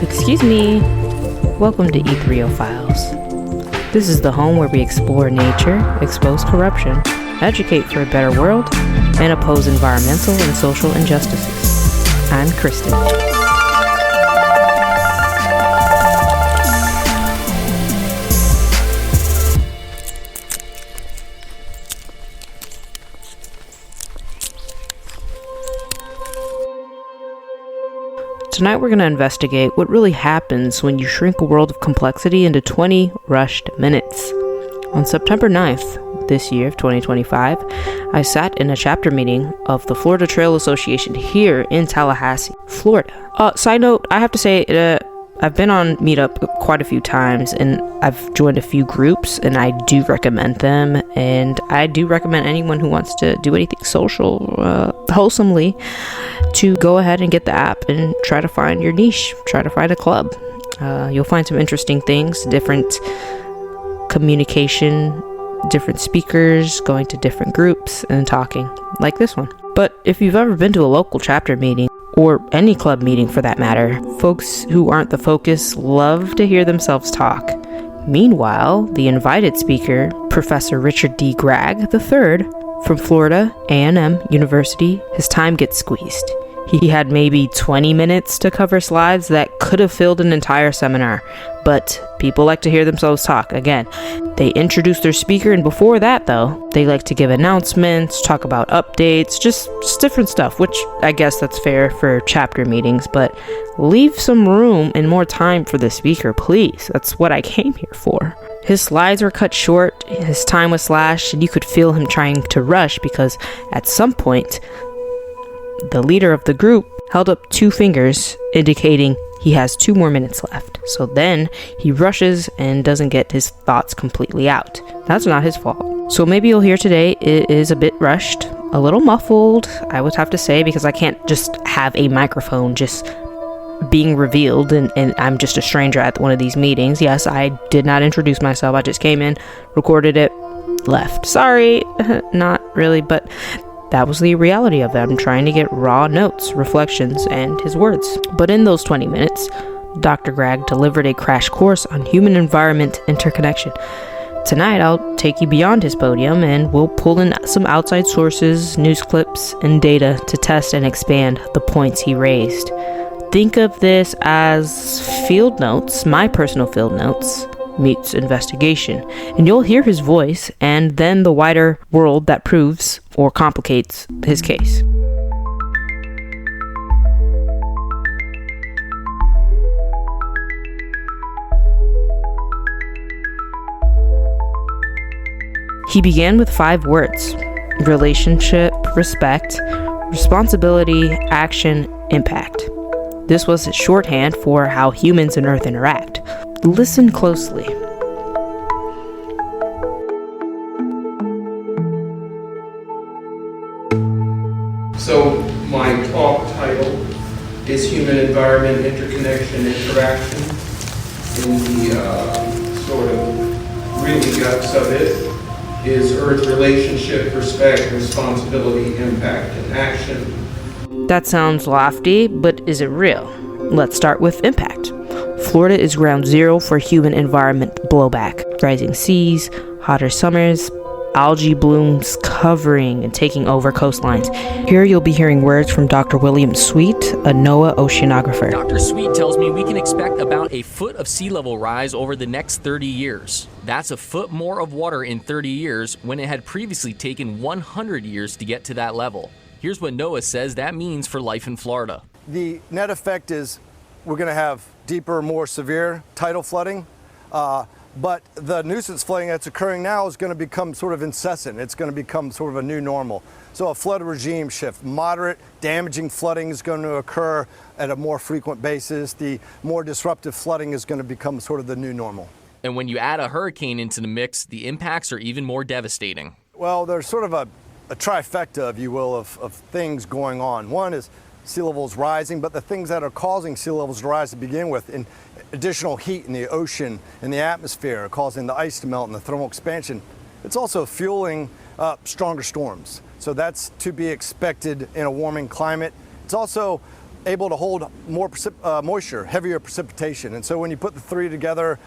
Excuse me. Welcome to E3O Files. This is the home where we explore nature, expose corruption, educate for a better world, and oppose environmental and social injustices. I'm Kristen. Tonight we're going to investigate what really happens when you shrink a world of complexity into 20 rushed minutes. On September 9th, this year of 2025, I sat in a chapter meeting of the Florida Trail Association here in Tallahassee, Florida. Side note, I have to say, I've been on Meetup quite a few times, and I've joined a few groups, and I do recommend them, and I do recommend anyone who wants to do anything social, wholesomely, to go ahead and get the app and try to find your niche, try to find a club. You'll find some interesting things, different communication, different speakers, going to different groups and talking, like this one. But if you've ever been to a local chapter meeting, or any club meeting for that matter, folks who aren't the focus love to hear themselves talk. Meanwhile, the invited speaker, Professor Richard D. Gragg III from Florida A&M University, his time gets squeezed. He had maybe 20 minutes to cover slides that could have filled an entire seminar, but people like to hear themselves talk. Again, they introduce their speaker, and before that, though, they like to give announcements, talk about updates, just different stuff, which I guess that's fair for chapter meetings, but leave some room and more time for the speaker, please. That's what I came here for. His slides were cut short, his time was slashed, and you could feel him trying to rush because at some point, the leader of the group held up 2 fingers, indicating he has 2 more minutes left. So then he rushes and doesn't get his thoughts completely out. That's not his fault. So maybe you'll hear today it is a bit rushed, a little muffled, I would have to say, because I can't just have a microphone just being revealed and I'm just a stranger at one of these meetings. Yes, I did not introduce myself. I just came in, recorded it, left. Sorry, not really, but that was the reality of it. I'm trying to get raw notes, reflections, and his words. But in those 20 minutes, Dr. Gragg delivered a crash course on human-environment interconnection. Tonight, I'll take you beyond his podium, and we'll pull in some outside sources, news clips, and data to test and expand the points he raised. Think of this as field notes, my personal field notes, meets investigation, and you'll hear his voice and then the wider world that proves or complicates his case. He began with 5 words: relationship, respect, responsibility, action, impact. This was his shorthand for how humans and Earth interact. Listen closely. So my talk title is Human Environment Interconnection Interaction. In the sort of really guts of it is Earth relationship, respect, responsibility, impact, and action. That sounds lofty, but is it real? Let's start with impact. Florida is ground zero for human environment blowback. Rising seas, hotter summers, algae blooms covering and taking over coastlines. Here you'll be hearing words from Dr. William Sweet, a NOAA oceanographer. Dr. Sweet tells me we can expect about a foot of sea level rise over the next 30 years. That's a foot more of water in 30 years when it had previously taken 100 years to get to that level. Here's what NOAA says that means for life in Florida. The net effect is we're going to have deeper, more severe tidal flooding, but the nuisance flooding that's occurring now is going to become sort of incessant. It's going to become sort of a new normal. So a flood regime shift. Moderate, damaging flooding is going to occur at a more frequent basis. The more disruptive flooding is going to become sort of the new normal. And when you add a hurricane into the mix, the impacts are even more devastating. Well, there's sort of a trifecta, if you will, of things going on. One is sea levels rising, but the things that are causing sea levels to rise to begin with, in additional heat in the ocean, in the atmosphere, causing the ice to melt and the thermal expansion, it's also fueling stronger storms. So that's to be expected in a warming climate. It's also able to hold more moisture, heavier precipitation. And so when you put the three together,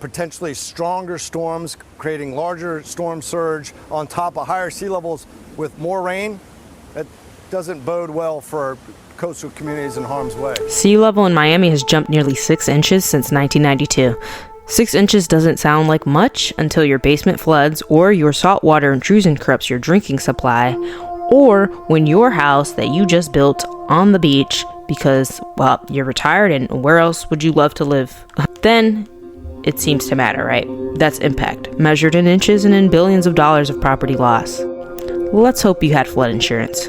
potentially stronger storms, creating larger storm surge on top of higher sea levels with more rain, it doesn't bode well for coastal communities in harm's way. Sea level in Miami has jumped nearly 6 inches since 1992. 6 inches doesn't sound like much until your basement floods or your saltwater intrusion corrupts your drinking supply, or when your house that you just built on the beach because, well, you're retired and where else would you love to live? Then it seems to matter, right? That's impact, measured in inches and in billions of dollars of property loss. Let's hope you had flood insurance.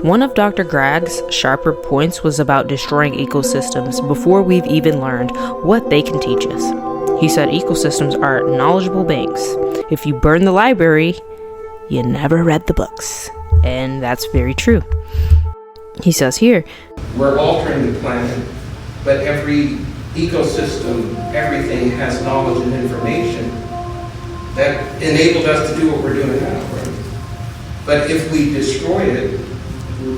One of Dr. Gragg's sharper points was about destroying ecosystems before we've even learned what they can teach us. He said ecosystems are knowledgeable banks. If you burn the library, you never read the books. And that's very true. He says here, we're altering the planet, but every ecosystem, everything has knowledge and information that enabled us to do what we're doing now, right? But if we destroy it,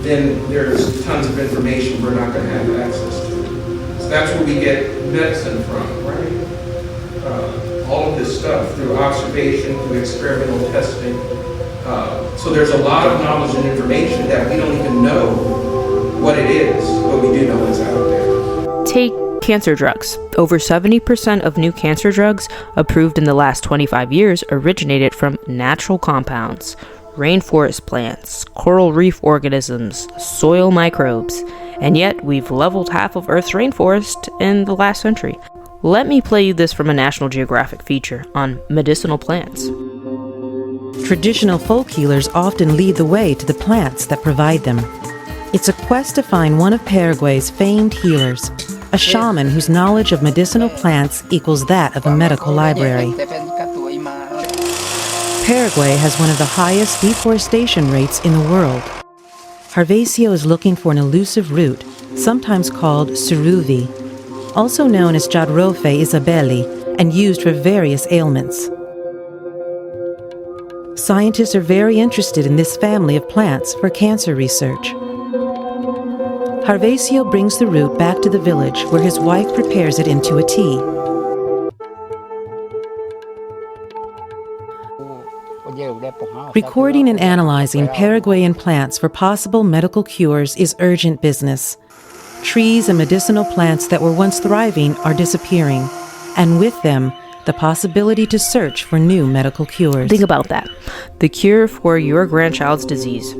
then there's tons of information we're not going to have access to. So that's where we get medicine from, right? All of this stuff through observation, through experimental testing. So there's a lot of knowledge and information that we don't even know what it is, but we do know it's out there. Take cancer drugs. Over 70% of new cancer drugs approved in the last 25 years originated from natural compounds, rainforest plants, coral reef organisms, soil microbes, and yet we've leveled half of Earth's rainforest in the last century. Let me play you this from a National Geographic feature on medicinal plants. Traditional folk healers often lead the way to the plants that provide them. It's a quest to find one of Paraguay's famed healers, a shaman whose knowledge of medicinal plants equals that of a medical library. Paraguay has one of the highest deforestation rates in the world. Harvesio is looking for an elusive root, sometimes called suruvi, also known as Jadrofe isabelli, and used for various ailments. Scientists are very interested in this family of plants for cancer research. Harvesio brings the root back to the village where his wife prepares it into a tea. Recording and analyzing Paraguayan plants for possible medical cures is urgent business. Trees and medicinal plants that were once thriving are disappearing, and with them, the possibility to search for new medical cures. Think about that. The cure for your grandchild's disease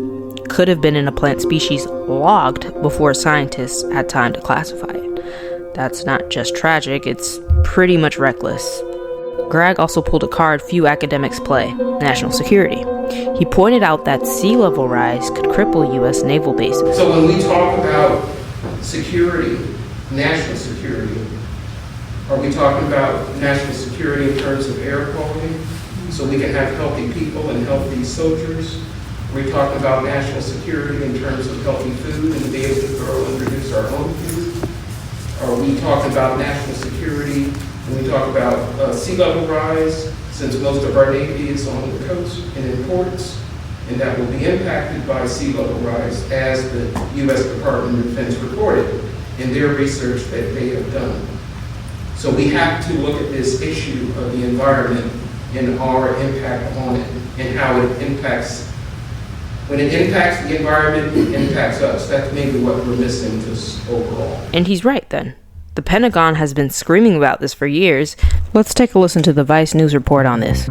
could have been in a plant species logged before scientists had time to classify it. That's not just tragic, it's pretty much reckless. Gragg also pulled a card few academics play, national security. He pointed out that sea level rise could cripple U.S. naval bases. So when we talk about security, national security, are we talking about national security in terms of air quality, so we can have healthy people and healthy soldiers? Are we talking about national security in terms of healthy food and to be able to grow and produce our own food? Are we talking about national security when we talk about sea level rise, since most of our Navy is on the coast and in ports, and that will be impacted by sea level rise, as the U.S. Department of Defense reported in their research that they have done. So we have to look at this issue of the environment and our impact on it and how it impacts. When it impacts the environment, it impacts us. That's maybe what we're missing just overall. And he's right then. The Pentagon has been screaming about this for years. Let's take a listen to the Vice News report on this.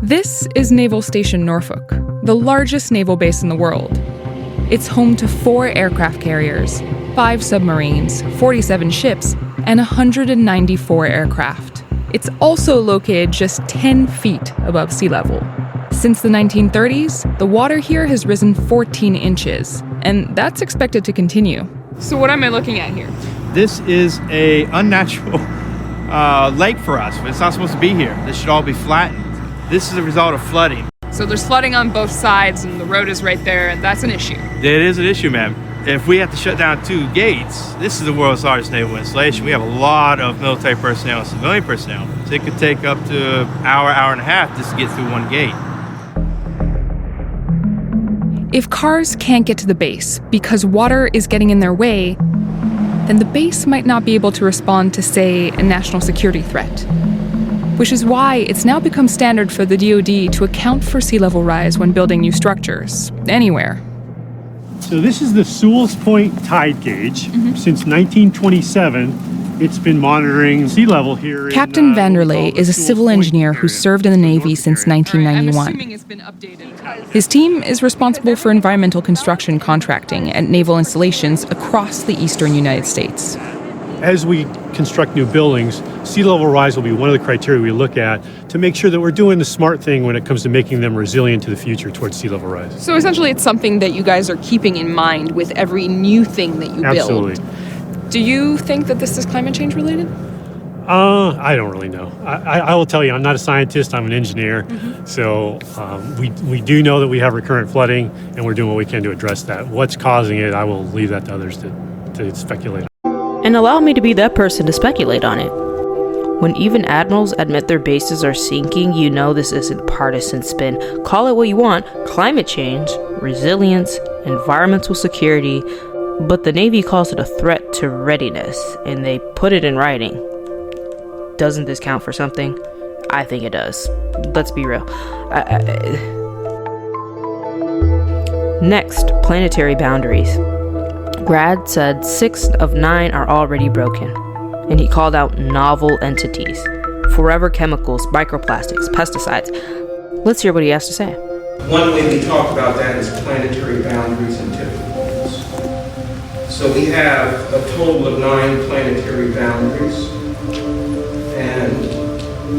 This is Naval Station Norfolk, the largest naval base in the world. It's home to 4 aircraft carriers, 5 submarines, 47 ships, and 194 aircraft. It's also located just 10 feet above sea level. Since the 1930s, the water here has risen 14 inches, and that's expected to continue. So what am I looking at here? This is a unnatural lake for us. It's not supposed to be here. This should all be flattened. This is a result of flooding. So there's flooding on both sides, and the road is right there, and that's an issue. It is an issue, ma'am. If we have to shut down 2 gates, this is the world's largest naval installation. We have a lot of military personnel and civilian personnel. So it could take up to an hour, hour and a half just to get through 1 gate. If cars can't get to the base because water is getting in their way, then the base might not be able to respond to, say, a national security threat. Which is why it's now become standard for the DoD to account for sea level rise when building new structures, anywhere. So this is the Sewell's Point tide gauge. Since 1927, it's been monitoring sea level here. Captain Vanderlei is a civil engineer who served in the Navy since 1991. His team is responsible for environmental construction contracting at naval installations across the eastern United States. As we construct new buildings, sea level rise will be one of the criteria we look at to make sure that we're doing the smart thing when it comes to making them resilient to the future towards sea level rise. So essentially it's something that you guys are keeping in mind with every new thing that you build. Absolutely. Do you think that this is climate change related? I don't really know. I will tell you, I'm not a scientist, I'm an engineer. So we do know that we have recurrent flooding, and we're doing what we can to address that. What's causing it, I will leave that to others to speculate. And allow me to be that person to speculate on it. When even admirals admit their bases are sinking, you know this isn't partisan spin. Call it what you want, climate change, resilience, environmental security, but the Navy calls it a threat to readiness, and they put it in writing. Doesn't this count for something? I think it does. Let's be real. Next, planetary boundaries. Gragg said 6 of 9 are already broken, and he called out novel entities. Forever chemicals, microplastics, pesticides. Let's hear what he has to say. One way we talk about that is planetary boundaries and tipping points. So we have a total of 9 planetary boundaries, and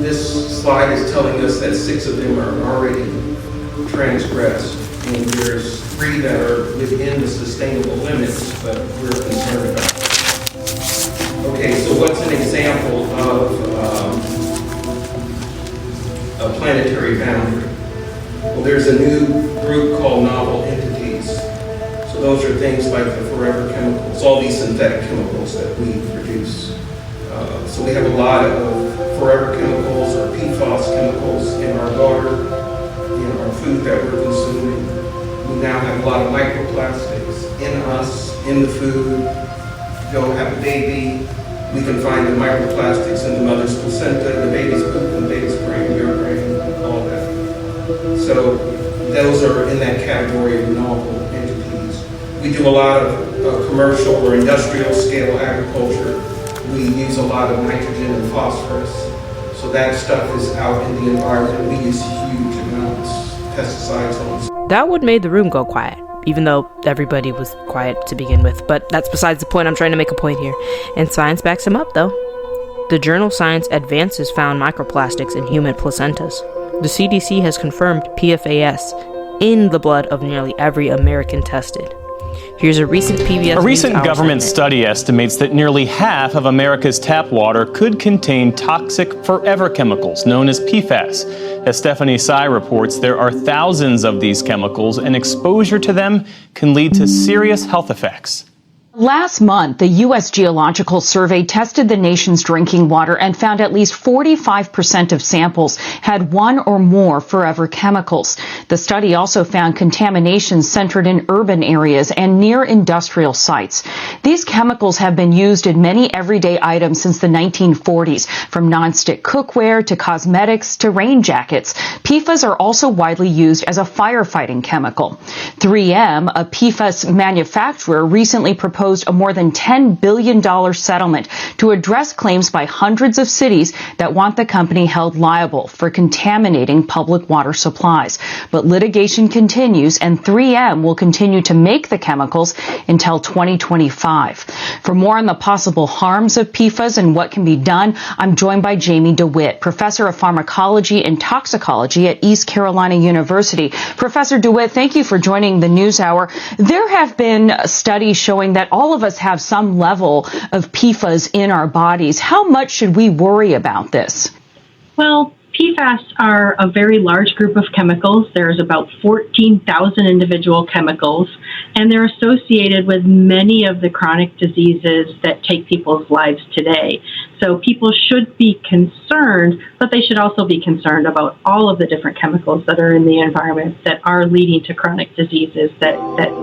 this slide is telling us that 6 of them are already transgressed, and there's 3 that are within the sustainable limits, but we're concerned about. Okay, so what's an example of a planetary boundary? Well, there's a new group called novel entities. So those are things like the forever chemicals, all these synthetic chemicals that we produce. So we have a lot of forever chemicals or PFAS chemicals in our water, in our food that we're consuming. We now have a lot of microplastics in us, in the food. Go have a baby, we can find the microplastics in the mother's placenta, the baby's poop, and the baby's brain, your brain, all that. So those are in that category of novel entities. We do a lot of commercial or industrial scale agriculture. We use a lot of nitrogen and phosphorus. So that stuff is out in the environment. We use huge amounts of pesticides on. That would made the room go quiet, even though everybody was quiet to begin with. But that's besides the point. I'm trying to make a point here. And science backs him up, though. The journal Science Advances found microplastics in human placentas. The CDC has confirmed PFAS in the blood of nearly every American tested. Here's a recent PBS. A recent government study estimates that nearly half of America's tap water could contain toxic forever chemicals known as PFAS. As Stephanie Tsai reports, there are thousands of these chemicals, and exposure to them can lead to serious health effects. Last month, the U.S. Geological Survey tested the nation's drinking water and found at least 45% of samples had one or more forever chemicals. The study also found contamination centered in urban areas and near industrial sites. These chemicals have been used in many everyday items since the 1940s, from nonstick cookware to cosmetics to rain jackets. PFAS are also widely used as a firefighting chemical. 3M, a PFAS manufacturer, recently proposed a more than $10 billion settlement to address claims by hundreds of cities that want the company held liable for contaminating public water supplies. But litigation continues, and 3M will continue to make the chemicals until 2025. For more on the possible harms of PFAS and what can be done, I'm joined by Jamie DeWitt, professor of pharmacology and toxicology at East Carolina University. Professor DeWitt, thank you for joining the NewsHour. There have been studies showing that all of us have some level of PFAS in our bodies. How much should we worry about this? Well, PFAS are a very large group of chemicals. There's about 14,000 individual chemicals, and they're associated with many of the chronic diseases that take people's lives today. So people should be concerned, but they should also be concerned about all of the different chemicals that are in the environment that are leading to chronic diseases that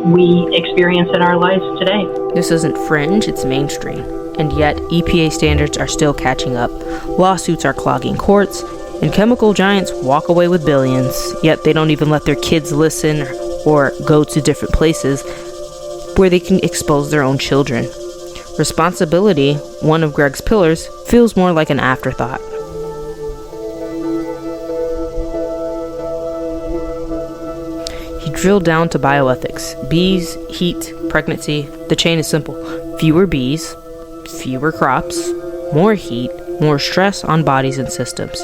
we experience in our lives today. This isn't fringe, it's mainstream. And yet, EPA standards are still catching up. Lawsuits are clogging courts, and chemical giants walk away with billions, yet they don't even let their kids listen or go to different places where they can expose their own children. Responsibility, one of Gragg's pillars, feels more like an afterthought. He drilled down to bioethics. Bees, heat, pregnancy. The chain is simple. Fewer bees, fewer crops, more heat, more stress on bodies and systems.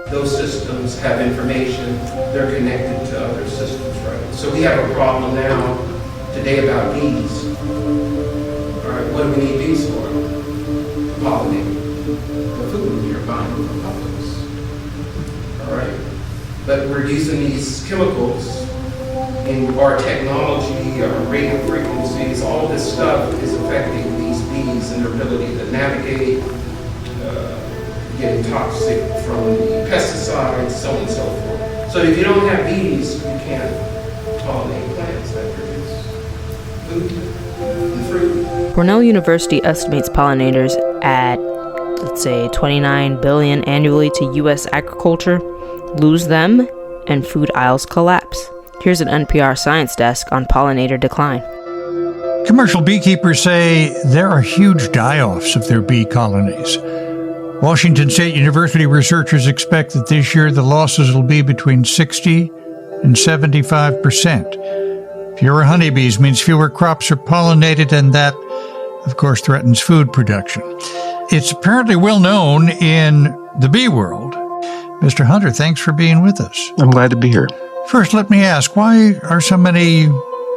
Those systems have information, they're connected to other systems, right? So we have a problem now today about bees. All right, what do we need bees for? To pollinate the food you're buying from Publix. All right, but we're using these chemicals in our technology, our radio frequencies, all this stuff is affecting these bees and their ability to navigate, getting toxic from the pesticides, so on and so forth. So if you don't have bees, you can't pollinate plants that produce food and fruit. Cornell University estimates pollinators at, let's say, 29 billion annually to U.S. agriculture. Lose them, and food aisles collapse. Here's an NPR science desk on pollinator decline. Commercial beekeepers say there are huge die-offs of their bee colonies. Washington State University researchers expect that this year the losses will be between 60 and 75%. Fewer honeybees means fewer crops are pollinated, and that, of course, threatens food production. It's apparently well known in the bee world. Mr. Hunter, thanks for being with us. I'm glad to be here. First, let me ask, why are so many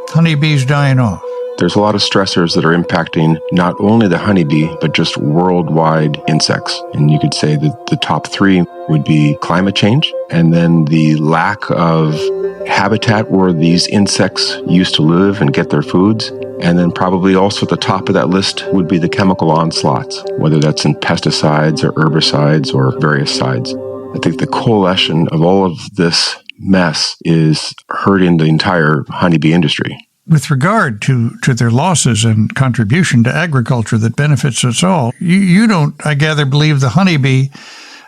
honeybees dying off? There's a lot of stressors that are impacting not only the honeybee, but just worldwide insects. And you could say that the top three would be climate change, and then the lack of habitat where these insects used to live and get their foods. And then probably also at the top of that list would be the chemical onslaughts, whether that's in pesticides or herbicides or various sides. I think the coalition of all of this mess is hurting the entire honeybee industry. With regard to their losses and contribution to agriculture that benefits us all, you don't, I gather, believe the honeybee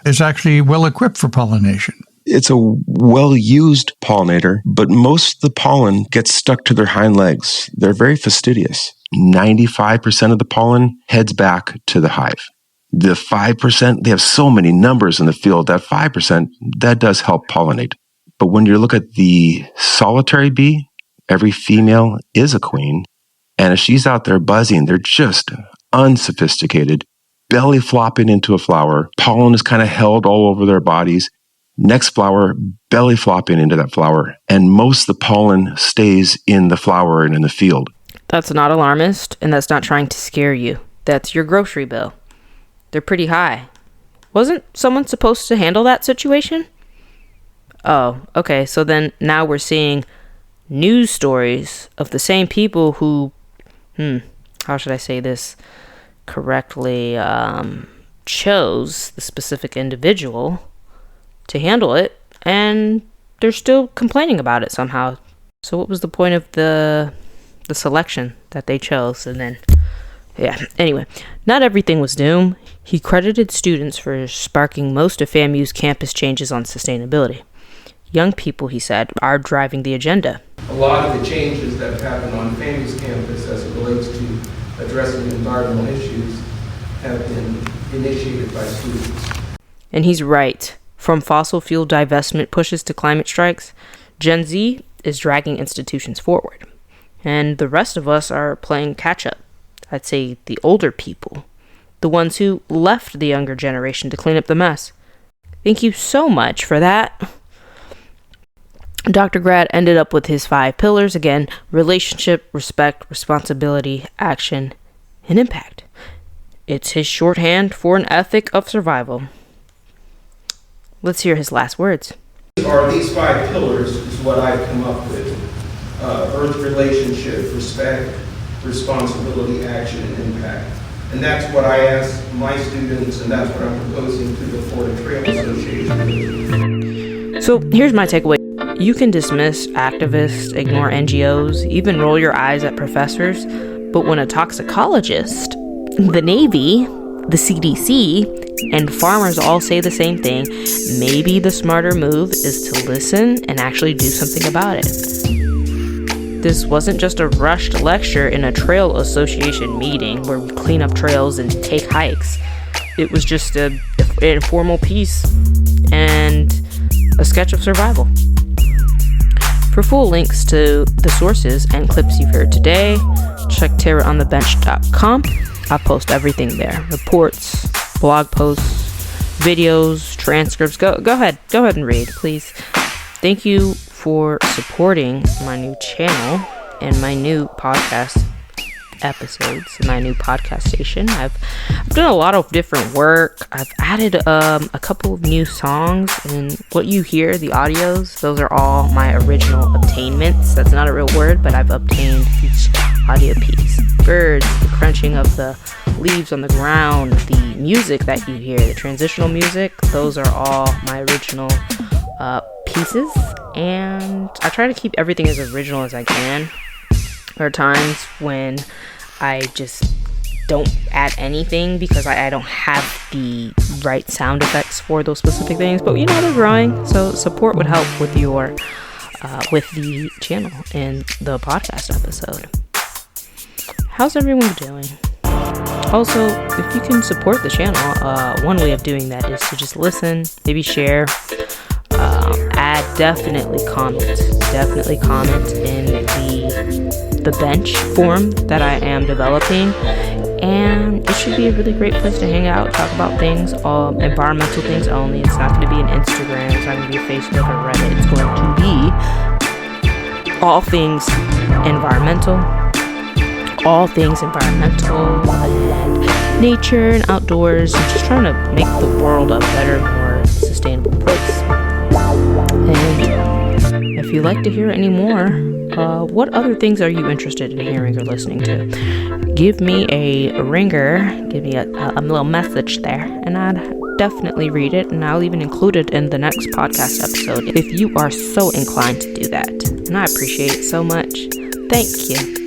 is actually well equipped for pollination. It's a well-used pollinator, but most of the pollen gets stuck to their hind legs. They're very fastidious. 95% of the pollen heads back to the hive. The 5%, they have so many numbers in the field, that 5%, that does help pollinate. But when you look at the solitary bee, every female is a queen, and if she's out there buzzing, they're just unsophisticated, belly flopping into a flower. Pollen is kind of held all over their bodies. Next flower, belly flopping into that flower, and most of the pollen stays in the flower and in the field. That's not alarmist, and that's not trying to scare you. That's your grocery bill. They're pretty high. Wasn't someone supposed to handle that situation? Oh, okay, so then now we're seeing news stories of the same people who, how should I say this correctly, chose the specific individual to handle it, and they're still complaining about it somehow. So what was the point of the selection that they chose? And then, anyway, not everything was doom. He credited students for sparking most of FAMU's campus changes on sustainability. Young people, he said, are driving the agenda. A lot of the changes that have happened on FAMU's campus as it relates to addressing environmental issues have been initiated by students. And he's right. From fossil fuel divestment pushes to climate strikes, Gen Z is dragging institutions forward. And the rest of us are playing catch-up. I'd say the older people, the ones who left the younger generation to clean up the mess. Thank you so much for that. Dr. Gragg ended up with his 5 pillars again: relationship, respect, responsibility, action, and impact. It's his shorthand for an ethic of survival. Let's hear his last words. These 5 pillars is what I've come up with. Earth relationship, respect, responsibility, action, and impact. And that's what I ask my students, and that's what I'm proposing to the Florida Trail Association. So here's my takeaway. You can dismiss activists, ignore NGOs, even roll your eyes at professors, but when a toxicologist, the Navy, the CDC, and farmers all say the same thing, maybe the smarter move is to listen and actually do something about it. This wasn't just a rushed lecture in a trail association meeting where we clean up trails and take hikes. It was just an informal piece and a sketch of survival. For full links to the sources and clips you've heard today, check terroronthebench.com. I post everything there. Reports, blog posts, videos, transcripts. Go ahead and read, please. Thank you for supporting my new channel and my new podcast episodes, my new podcast station. I've done a lot of different work. I've added a couple of new songs, and what you hear, the audios, those are all my original obtainments. That's not a real word, but I've obtained each audio piece. Birds, the crunching of the leaves on the ground, the music that you hear, the transitional music, those are all my original pieces, and I try to keep everything as original as I can. There are times when I just don't add anything because I don't have the right sound effects for those specific things, but you know, they're growing, so support would help with your with the channel and the podcast episode. How's everyone doing? Also, if you can support the channel, one way of doing that is to just listen, maybe share, definitely comment in the bench forum that I am developing, and it should be a really great place to hang out, talk about things, environmental things only. It's not going to be an Instagram, it's not going to be a Facebook or Reddit. It's going to be all things environmental and nature and outdoors, and just trying to make the world a better, more sustainable place. And if you'd like to hear any more, what other things are you interested in hearing or listening to? Give me a ringer, give me a little message there, and I'd definitely read it, and I'll even include it in the next podcast episode if you are so inclined to do that. And I appreciate it so much. Thank you.